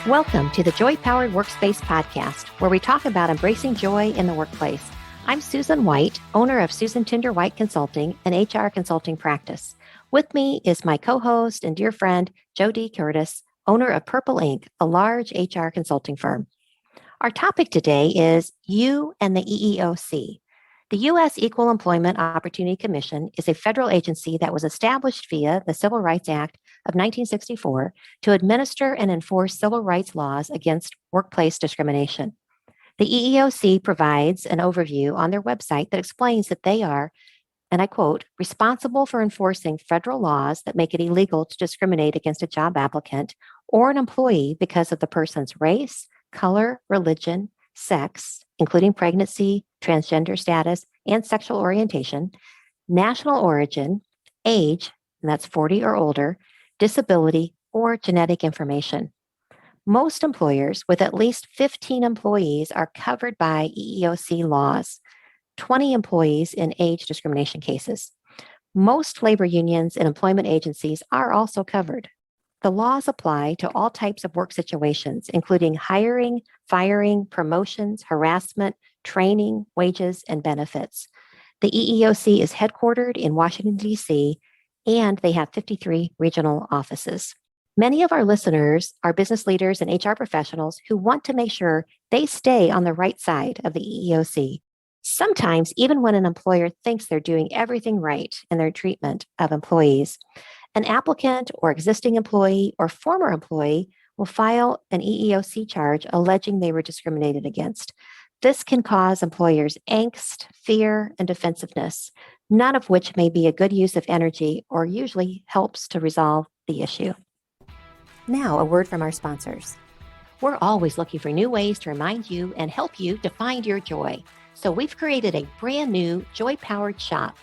Welcome to the Joy Powered Workspace podcast, where we talk about embracing joy in the workplace. I'm Susan White, owner of Susan Tinder White Consulting, an HR consulting practice. With me is my co-host and dear friend, JoDee Curtis, owner of Purple Ink, a large HR consulting firm. Our topic today is You and the EEOC. The U.S. Equal Employment Opportunity Commission is a federal agency that was established via the Civil Rights Act of 1964 to administer and enforce civil rights laws against workplace discrimination. The EEOC provides an overview on their website that explains that they are, and I quote, responsible for enforcing federal laws that make it illegal to discriminate against a job applicant or an employee because of the person's race, color, religion, sex, including pregnancy, transgender status, and sexual orientation, national origin, age, and that's 40 or older, disability, or genetic information. Most employers with at least 15 employees are covered by EEOC laws, 20 employees in age discrimination cases. Most labor unions and employment agencies are also covered. The laws apply to all types of work situations, including hiring, firing, promotions, harassment, training, wages, and benefits. The EEOC is headquartered in Washington, D.C., and they have 53 regional offices. Many of our listeners are business leaders and HR professionals who want to make sure they stay on the right side of the EEOC. Sometimes, even when an employer thinks they're doing everything right in their treatment of employees, an applicant or existing employee or former employee will file an EEOC charge alleging they were discriminated against. This can cause employers angst, fear, and defensiveness, none of which may be a good use of energy or usually helps to resolve the issue. Now, a word from our sponsors. We're always looking for new ways to remind you and help you to find your joy. So we've created a brand new joy-powered shop.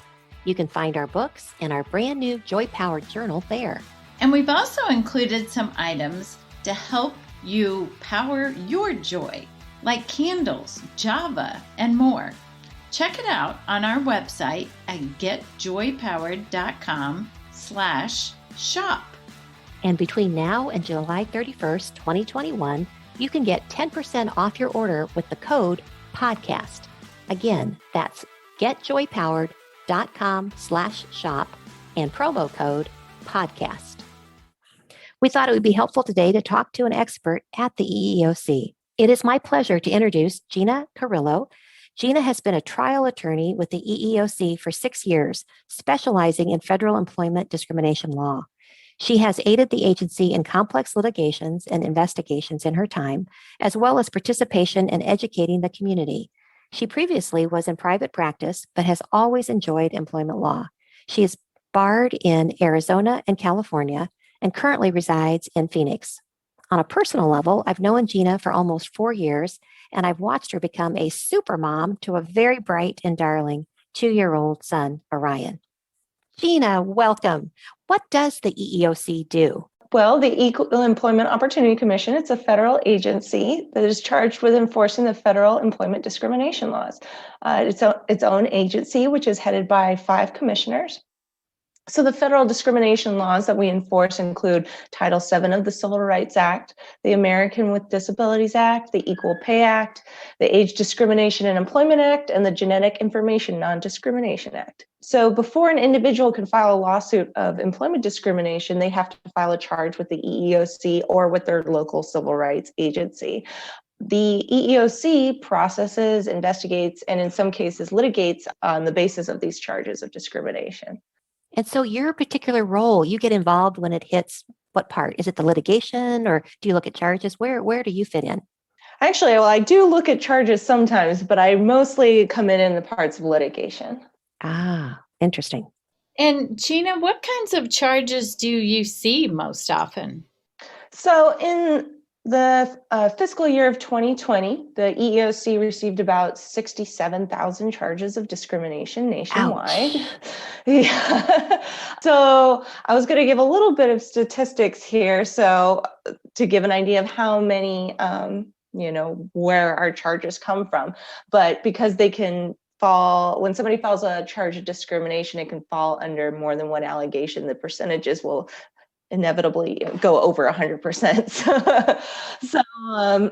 You can find our books and our brand new joy-powered journal there. And we've also included some items to help you power your joy, like candles, Java, and more. Check it out on our website at getjoypowered.com/shop. And between now and July 31st, 2021, you can get 10% off your order with the code PODCAST. Again, that's getjoypowered.com/shop and promo code PODCAST. We thought it would be helpful today to talk to an expert at the EEOC. It is my pleasure to introduce Gina Carrillo. Gina has been a trial attorney with the EEOC for 6 years, specializing in federal employment discrimination law. She has aided the agency in complex litigations and investigations in her time, as well as participation in educating the community. She previously was in private practice, but has always enjoyed employment law. She is barred in Arizona and California and currently resides in Phoenix. On a personal level, I've known Gina for almost 4 years, and I've watched her become a super mom to a very bright and darling 2-year-old son, Orion. Gina, welcome. What does the EEOC do? Well, the Equal Employment Opportunity Commission, it's a federal agency that is charged with enforcing the federal employment discrimination laws. It's its own agency, which is headed by 5 commissioners. So the federal discrimination laws that we enforce include Title VII of the Civil Rights Act, the American with Disabilities Act, the Equal Pay Act, the Age Discrimination in Employment Act, and the Genetic Information Non-Discrimination Act. So before an individual can file a lawsuit of employment discrimination, they have to file a charge with the EEOC or with their local civil rights agency. The EEOC processes, investigates, and in some cases litigates on the basis of these charges of discrimination. And so your particular role, you get involved when it hits what part? Is it the litigation, or do you look at charges? Where do you fit in? Actually, well, I do look at charges sometimes, but I mostly come in the parts of litigation. Ah, interesting. And Gina, what kinds of charges do you see most often? So in the fiscal year of 2020, the EEOC received about 67,000 charges of discrimination nationwide. Yeah. So I was going to give a little bit of statistics here, so to give an idea of how many, where our charges come from. But because they can fall, when somebody files a charge of discrimination, it can fall under more than one allegation. The percentages will inevitably go over 100%. So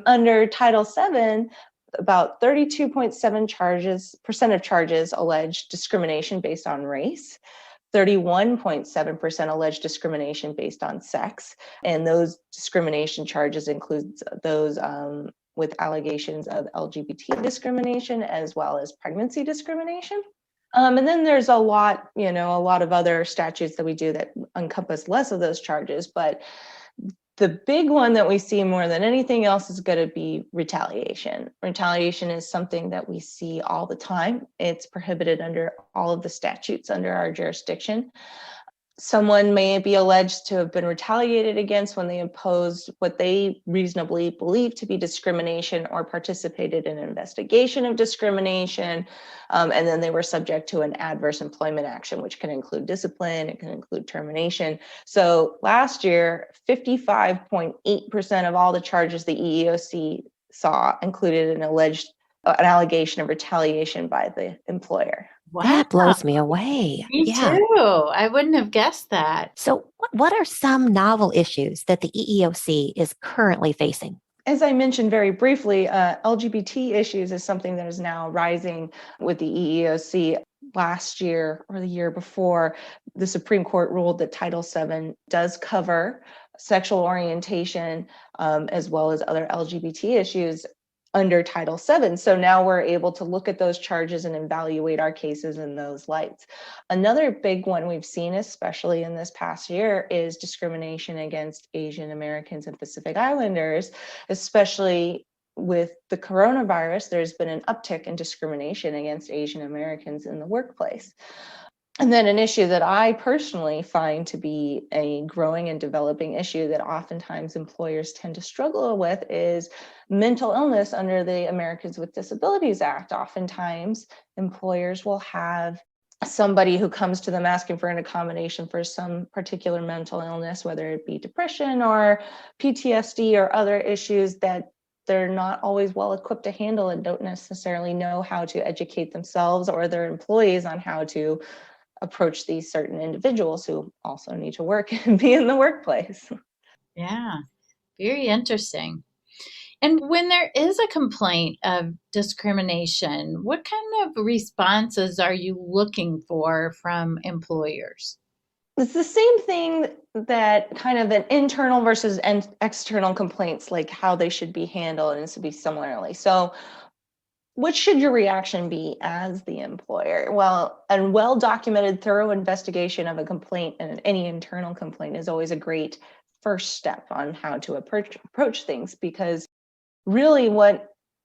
under Title VII, about 32.7% of charges allege discrimination based on race. 31.7% alleged discrimination based on sex. And those discrimination charges includes those with allegations of LGBT discrimination as well as pregnancy discrimination. And then there's a lot of other statutes that we do that encompass less of those charges, but the big one that we see more than anything else is going to be retaliation. Retaliation is something that we see all the time. It's prohibited under all of the statutes under our jurisdiction. Someone may be alleged to have been retaliated against when they imposed what they reasonably believe to be discrimination or participated in an investigation of discrimination. And then they were subject to an adverse employment action, which can include discipline, it can include termination. So last year, 55.8% of all the charges the EEOC saw included an allegation of retaliation by the employer. Wow. That blows me away. Me too. I wouldn't have guessed that. So what are some novel issues that the EEOC is currently facing? As I mentioned very briefly, LGBT issues is something that is now rising with the EEOC. Last year or the year before, the Supreme Court ruled that Title VII does cover sexual orientation as well as other LGBT issues under Title VII. So now we're able to look at those charges and evaluate our cases in those lights. Another big one we've seen, especially in this past year, is discrimination against Asian Americans and Pacific Islanders, especially with the coronavirus. There's been an uptick in discrimination against Asian Americans in the workplace. And then an issue that I personally find to be a growing and developing issue that oftentimes employers tend to struggle with is mental illness under the Americans with Disabilities Act. Oftentimes, employers will have somebody who comes to them asking for an accommodation for some particular mental illness, whether it be depression or PTSD or other issues that they're not always well equipped to handle and don't necessarily know how to educate themselves or their employees on how to approach these certain individuals who also need to work and be in the workplace. Yeah, very interesting. And when there is a complaint of discrimination, what kind of responses are you looking for from employers? It's the same thing that kind of an internal versus external complaints, like how they should be handled, and this would be similarly. So what should your reaction be as the employer? Well, a well-documented, thorough investigation of a complaint and any internal complaint is always a great first step on how to approach things, because really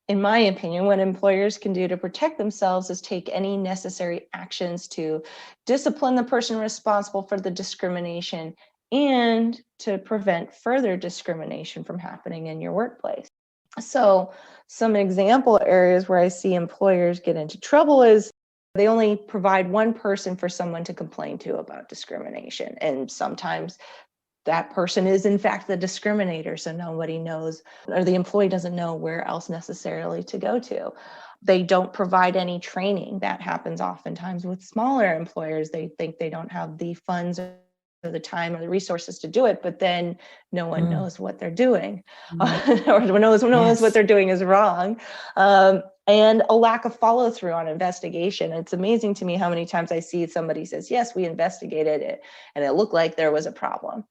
in my opinion, what employers can do to protect themselves is take any necessary actions to discipline the person responsible for the discrimination and to prevent further discrimination from happening in your workplace. So some example areas where I see employers get into trouble is they only provide one person for someone to complain to about discrimination. And sometimes that person is in fact the discriminator, so nobody knows, or the employee doesn't know where else necessarily to go to. They don't provide any training. That happens oftentimes with smaller employers. They think they don't have the funds or the time or the resources to do it, but then no one knows what they're doing, or knows what they're doing is wrong. And a lack of follow through on investigation. It's amazing to me how many times I see somebody says, yes, we investigated it and it looked like there was a problem.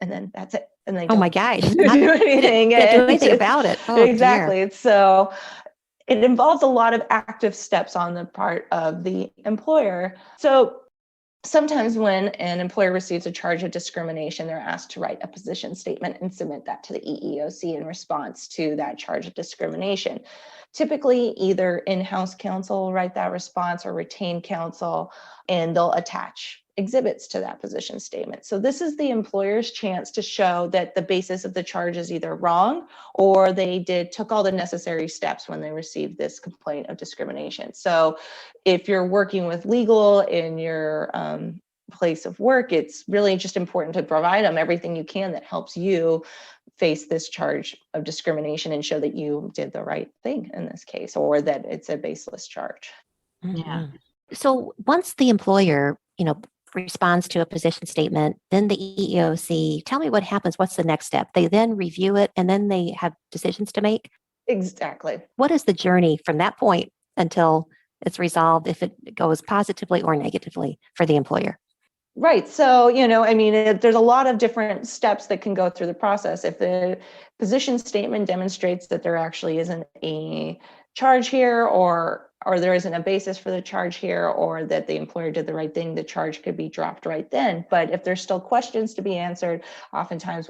And then that's it. And they oh my gosh, do anything. They do anything about it. Oh, exactly. Dear. So it involves a lot of active steps on the part of the employer. So sometimes when an employer receives a charge of discrimination, they're asked to write a position statement and submit that to the EEOC in response to that charge of discrimination. Typically, either in-house counsel will write that response or retained counsel, and they'll attach exhibits to that position statement. So this is the employer's chance to show that the basis of the charge is either wrong or they took all the necessary steps when they received this complaint of discrimination. So if you're working with legal in your place of work, it's really just important to provide them everything you can that helps you face this charge of discrimination and show that you did the right thing in this case, or that it's a baseless charge. Yeah. So once the employer, responds to a position statement, then the EEOC, tell me what happens. What's the next step? They then review it and then they have decisions to make. Exactly. What is the journey from that point until it's resolved, if it goes positively or negatively for the employer? Right. So, there's a lot of different steps that can go through the process. If the position statement demonstrates that there actually isn't a charge here, or there isn't a basis for the charge here, or that the employer did the right thing, the charge could be dropped right then. But if there's still questions to be answered, oftentimes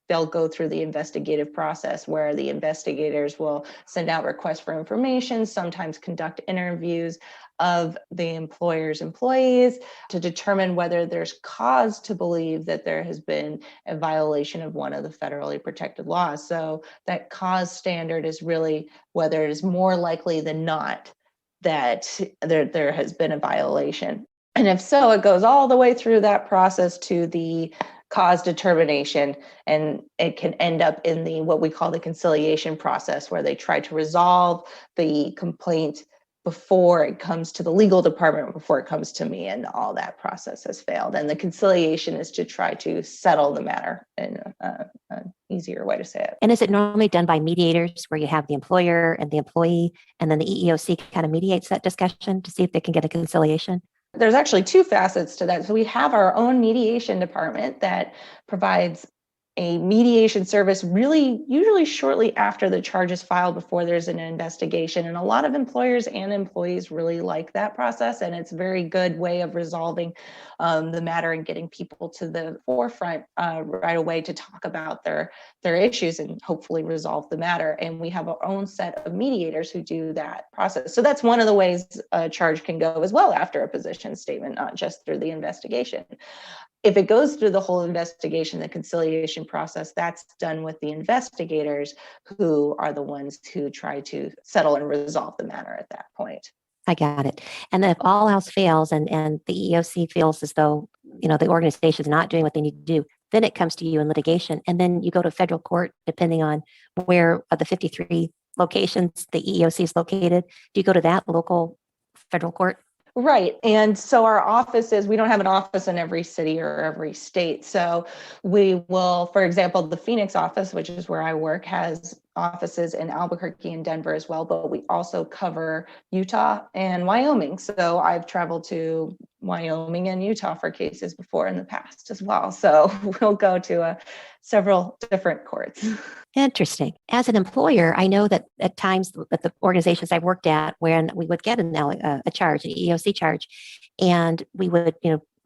they'll go through the investigative process, where the investigators will send out requests for information, sometimes conduct interviews of the employer's employees to determine whether there's cause to believe that there has been a violation of one of the federally protected laws. So that cause standard is really whether it is more likely than not that there has been a violation. And if so, it goes all the way through that process to the cause determination, and it can end up in what we call the conciliation process, where they try to resolve the complaint before it comes to the legal department, before it comes to me, and all that process has failed. And the conciliation is to try to settle the matter in an easier way to say it. And is it normally done by mediators, where you have the employer and the employee, and then the EEOC kind of mediates that discussion to see if they can get a conciliation? There's actually two facets to that. So we have our own mediation department that provides a mediation service usually shortly after the charge is filed, before there's an investigation. And a lot of employers and employees really like that process. And it's a very good way of resolving the matter and getting people to the forefront right away to talk about their issues and hopefully resolve the matter. And we have our own set of mediators who do that process. So that's one of the ways a charge can go as well after a position statement, not just through the investigation. If it goes through the whole investigation, the conciliation process, that's done with the investigators, who are the ones who try to settle and resolve the matter at that point. I got it. And then if all else fails and the EEOC feels as though, the organization is not doing what they need to do, then it comes to you in litigation. And then you go to federal court, depending on where of the 53 locations the EEOC is located. Do you go to that local federal court? Right. And so our offices, we don't have an office in every city or every state. So we will, for example, the Phoenix office, which is where I work, has offices in Albuquerque and Denver as well, but we also cover Utah and Wyoming. So I've traveled to Wyoming and Utah for cases before in the past as well. So we'll go to several different courts. Interesting. As an employer, I know that at times at the organizations I've worked at, when we would get a charge, an EEOC charge, and we would,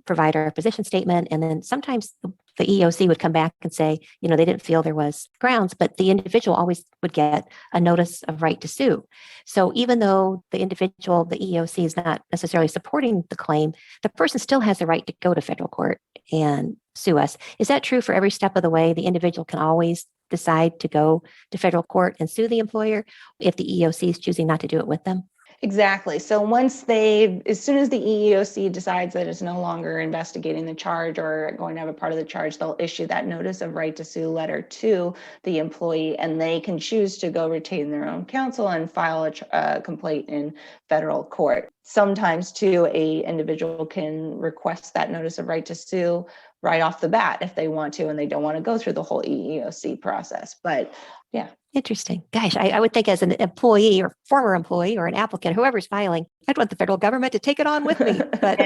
provide our position statement, and then sometimes the EEOC would come back and say, they didn't feel there was grounds, but the individual always would get a notice of right to sue. So even though the EEOC is not necessarily supporting the claim, the person still has the right to go to federal court and sue us. Is that true for every step of the way? The individual can always decide to go to federal court and sue the employer if the EEOC is choosing not to do it with them? Exactly. So as soon as the EEOC decides that it's no longer investigating the charge or going to have a part of the charge, they'll issue that notice of right to sue letter to the employee, and they can choose to go retain their own counsel and file a complaint in federal court. Sometimes too, a individual can request that notice of right to sue right off the bat if they want to, and they don't want to go through the whole EEOC process. But yeah. Interesting. Gosh, I would think as an employee or former employee or an applicant, whoever's filing, I'd want the federal government to take it on with me. But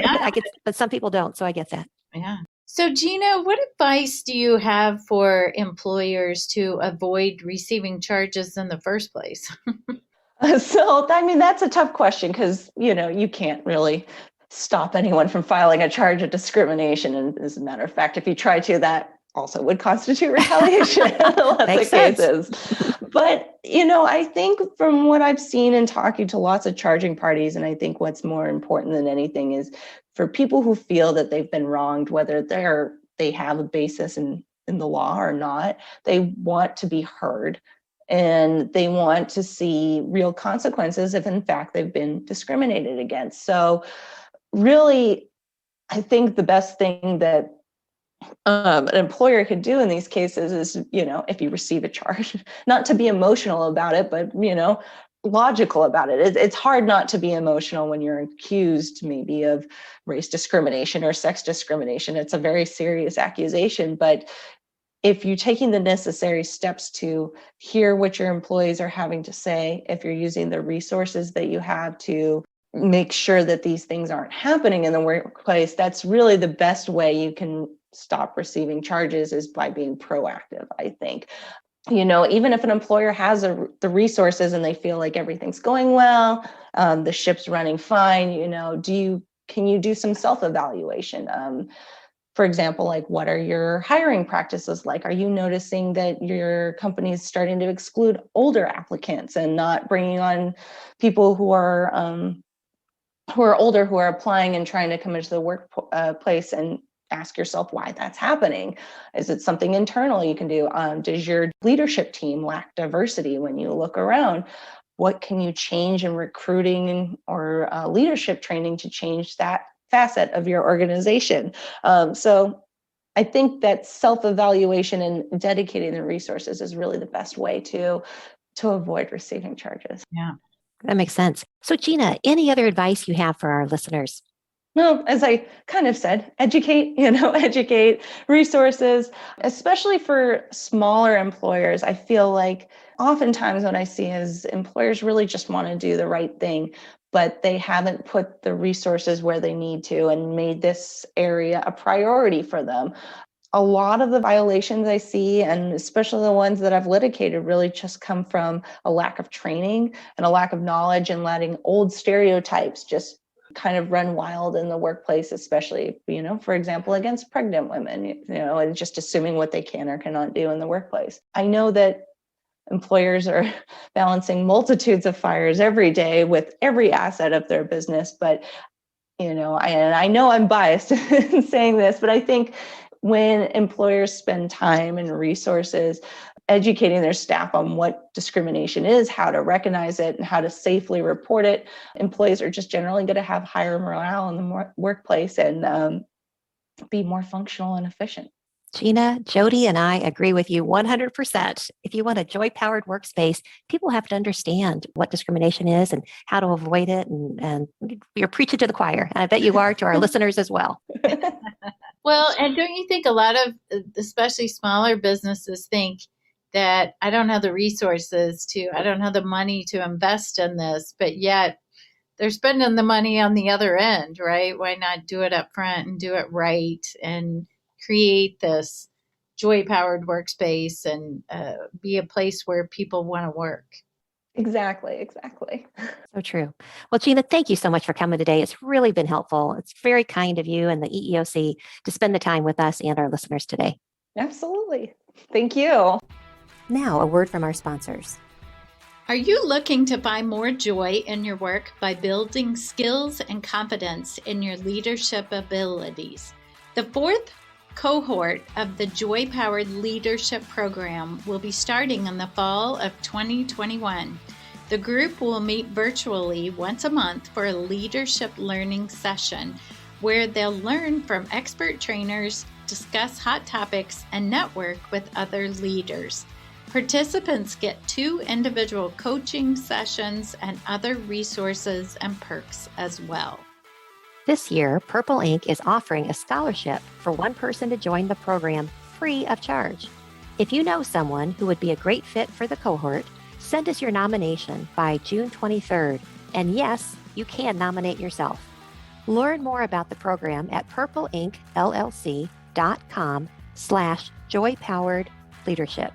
but some people don't, so I get that. Yeah. So Gina, what advice do you have for employers to avoid receiving charges in the first place? So, that's a tough question, because, you can't really stop anyone from filing a charge of discrimination. And as a matter of fact, if you try to, that also would constitute retaliation in lots of cases. But, I think from what I've seen in talking to lots of charging parties, and I think what's more important than anything is for people who feel that they've been wronged, whether they have a basis in the law or not, they want to be heard. And they want to see real consequences if, in fact, they've been discriminated against. So really, I think the best thing that an employer could do in these cases is, if you receive a charge, not to be emotional about it, but, logical about it. It's hard not to be emotional when you're accused maybe of race discrimination or sex discrimination. It's a very serious accusation, but if you're taking the necessary steps to hear what your employees are having to say, if you're using the resources that you have to make sure that these things aren't happening in the workplace, that's really the best way you can stop receiving charges, is by being proactive, I think. Even if an employer has the resources and they feel like everything's going well, the ship's running fine, can you do some self-evaluation? For example, like, what are your hiring practices like? Are you noticing that your company is starting to exclude older applicants and not bringing on people who are older, who are applying and trying to come into the workplace? And ask yourself why that's happening. Is it something internal you can do? Does your leadership team lack diversity? When you look around, what can you change in recruiting or leadership training to change that facet of your organization? So I think that self-evaluation and dedicating the resources is really the best way to avoid receiving charges. Yeah, that makes sense. So Gina, any other advice you have for our listeners? No, as I kind of said, educate resources, especially for smaller employers. I feel like oftentimes what I see is employers really just want to do the right thing, but they haven't put the resources where they need to and made this area a priority for them. A lot of the violations I see, and especially the ones that I've litigated, really just come from a lack of training and a lack of knowledge, and letting old stereotypes just kind of run wild in the workplace, especially, for example, against pregnant women, and just assuming what they can or cannot do in the workplace. I know that employers are balancing multitudes of fires every day with every asset of their business, but, I know I'm biased in saying this, but I think when employers spend time and resources educating their staff on what discrimination is, how to recognize it, and how to safely report it, employees are just generally going to have higher morale in the workplace and be more functional and efficient. Gina, JoDee, and I agree with you 100%. If you want a joy-powered workspace, people have to understand what discrimination is and how to avoid it. And you're preaching to the choir. I bet you are to our listeners as well. Well, and don't you think a lot of, especially smaller businesses, think that I don't have the resources I don't have the money to invest in this, but yet they're spending the money on the other end, right? Why not do it up front and do it right and create this joy-powered workspace and be a place where people want to work? Exactly. So true. Well, Gina, thank you so much for coming today. It's really been helpful. It's very kind of you and the EEOC to spend the time with us and our listeners today. Absolutely. Thank you. Now, a word from our sponsors. Are you looking to find more joy in your work by building skills and confidence in your leadership abilities? The fourth cohort of the Joy Powered Leadership Program will be starting in the fall of 2021. The group will meet virtually once a month for a leadership learning session where they'll learn from expert trainers, discuss hot topics, and network with other leaders. Participants get 2 individual coaching sessions and other resources and perks as well. This year, Purple Ink is offering a scholarship for one person to join the program free of charge. If you know someone who would be a great fit for the cohort, send us your nomination by June 23rd. And yes, you can nominate yourself. Learn more about the program at purpleinkllc.com/joypoweredleadership.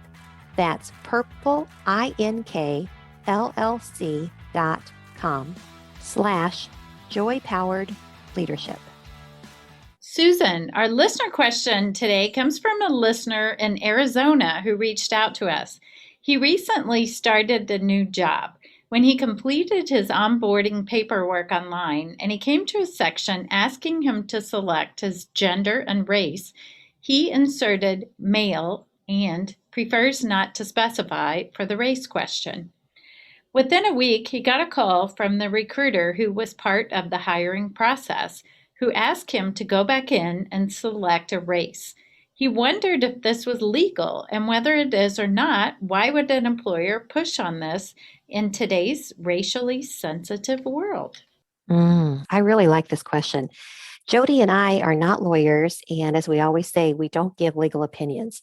That's purpleinkllc.com/joypoweredleadership. Susan, our listener question today comes from a listener in Arizona who reached out to us. He recently started a new job. When he completed his onboarding paperwork online and he came to a section asking him to select his gender and race, he inserted male and prefers not to specify for the race question. Within a week, he got a call from the recruiter who was part of the hiring process, who asked him to go back in and select a race. He wondered if this was legal and whether it is or not, why would an employer push on this in today's racially sensitive world? I really like this question. JoDee and I are not lawyers, and as we always say, we don't give legal opinions.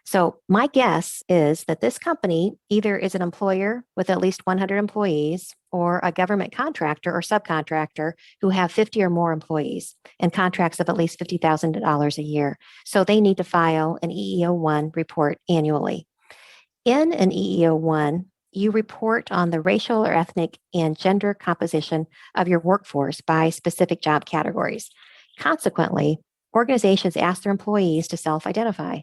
So, my guess is that this company either is an employer with at least 100 employees or a government contractor or subcontractor who have 50 or more employees and contracts of at least $50,000 a year. So, they need to file an EEO1 report annually. In an EEO1, you report on the racial or ethnic and gender composition of your workforce by specific job categories. Consequently, organizations ask their employees to self identify.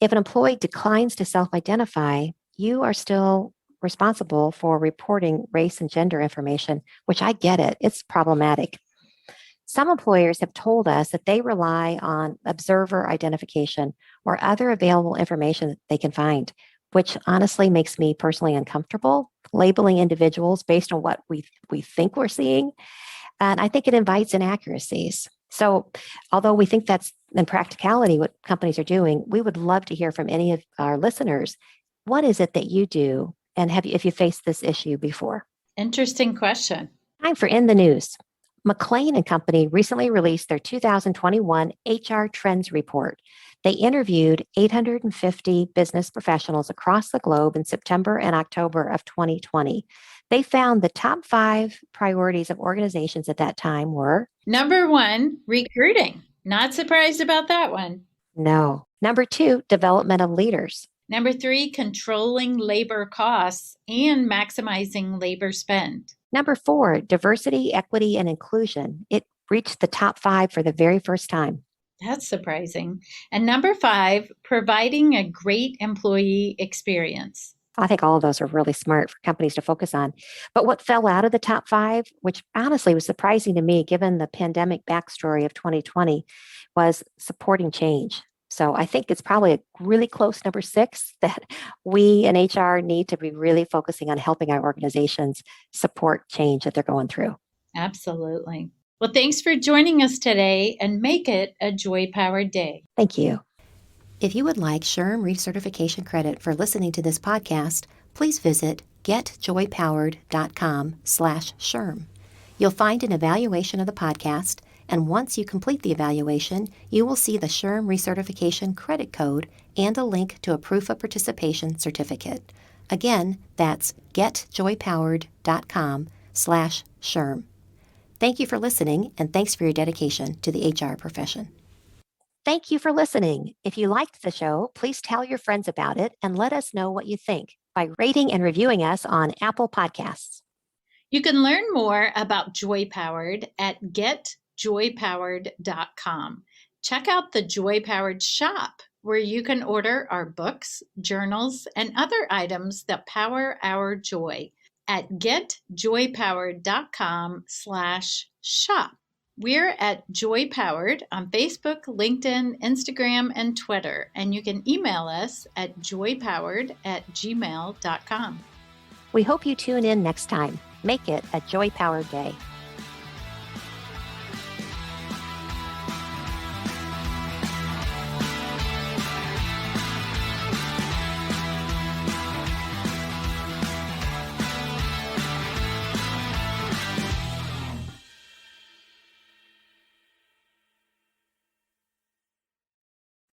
If an employee declines to self identify, you are still responsible for reporting race and gender information, which I get it, it's problematic. Some employers have told us that they rely on observer identification or other available information that they can find, which honestly makes me personally uncomfortable labeling individuals based on what we think we're seeing. And I think it invites inaccuracies. So, although we think that's in practicality what companies are doing, we would love to hear from any of our listeners. What is it that you do? And if you faced this issue before? Interesting question. Time for In the News. McLean and Company recently released their 2021 HR Trends Report. They interviewed 850 business professionals across the globe in September and October of 2020. They found the top 5 priorities of organizations at that time were: Number 1, recruiting. Not surprised about that one. No. Number 2, development of leaders. Number 3, controlling labor costs and maximizing labor spend. Number 4, diversity, equity, and inclusion. It reached the top 5 for the very first time. That's surprising. And number 5, providing a great employee experience. I think all of those are really smart for companies to focus on. But what fell out of the top 5, which honestly was surprising to me given the pandemic backstory of 2020, was supporting change. So I think it's probably a really close number 6 that we in HR need to be really focusing on helping our organizations support change that they're going through. Absolutely. Well, thanks for joining us today, and make it a joy-powered day. Thank you. If you would like SHRM recertification credit for listening to this podcast, please visit getjoypowered.com/SHRM. You'll find an evaluation of the podcast, and once you complete the evaluation, you will see the SHRM recertification credit code and a link to a proof of participation certificate. Again, that's getjoypowered.com/SHRM. Thank you for listening, and thanks for your dedication to the HR profession. Thank you for listening. If you liked the show, please tell your friends about it and let us know what you think by rating and reviewing us on Apple Podcasts. You can learn more about Joy Powered at getjoypowered.com. Check out the Joy Powered shop, where you can order our books, journals, and other items that power our joy at getjoypowered.com/shop. We're at Joy Powered on Facebook, LinkedIn, Instagram, and Twitter, and you can email us at joypowered@gmail.com. We hope you tune in next time. Make it a joy-powered day.